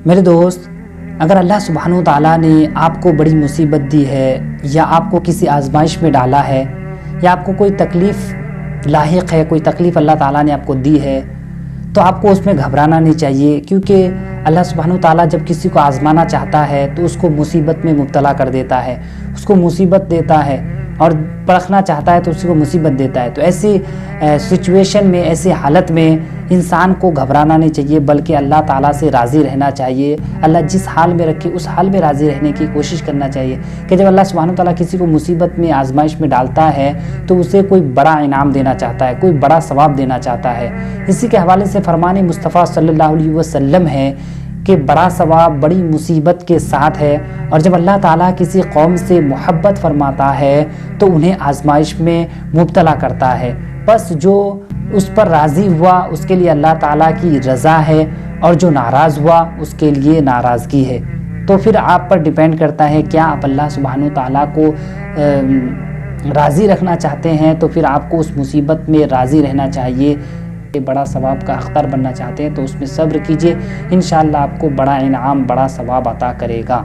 میرے دوست، اگر اللہ سبحانہ وتعالیٰ نے آپ کو بڑی مصیبت دی ہے یا آپ کو کسی آزمائش میں ڈالا ہے یا آپ کو کوئی تکلیف لاحق ہے، کوئی تکلیف اللہ تعالیٰ نے آپ کو دی ہے، تو آپ کو اس میں گھبرانا نہیں چاہیے، کیونکہ اللہ سبحانہ وتعالیٰ جب کسی کو آزمانا چاہتا ہے تو اس کو مصیبت میں مبتلا کر دیتا ہے، اس کو مصیبت دیتا ہے، اور پرکھنا چاہتا ہے تو اسی کو مصیبت دیتا ہے۔ تو ایسی سچویشن میں، ایسی حالت میں انسان کو گھبرانا نہیں چاہیے، بلکہ اللہ تعالیٰ سے راضی رہنا چاہیے۔ اللہ جس حال میں رکھے اس حال میں راضی رہنے کی کوشش کرنا چاہیے، کہ جب اللہ سبحانہ وتعالیٰ کسی کو مصیبت میں، آزمائش میں ڈالتا ہے تو اسے کوئی بڑا انعام دینا چاہتا ہے، کوئی بڑا ثواب دینا چاہتا ہے۔ اسی کے حوالے سے فرمان مصطفیٰ صلی اللہ علیہ وسلم ہے کہ بڑا ثواب بڑی مصیبت کے ساتھ ہے، اور جب اللہ تعالیٰ کسی قوم سے محبت فرماتا ہے تو انہیں آزمائش میں مبتلا کرتا ہے، بس جو اس پر راضی ہوا اس کے لیے اللہ تعالیٰ کی رضا ہے، اور جو ناراض ہوا اس کے لیے ناراضگی ہے۔ تو پھر آپ پر ڈیپینڈ کرتا ہے، کیا آپ اللہ سبحانہ وتعالیٰ کو راضی رکھنا چاہتے ہیں تو پھر آپ کو اس مصیبت میں راضی رہنا چاہیے۔ بڑا ثواب کا حقدار بننا چاہتے ہیں تو اس میں صبر کیجئے، انشاءاللہ آپ کو بڑا انعام، بڑا ثواب عطا کرے گا۔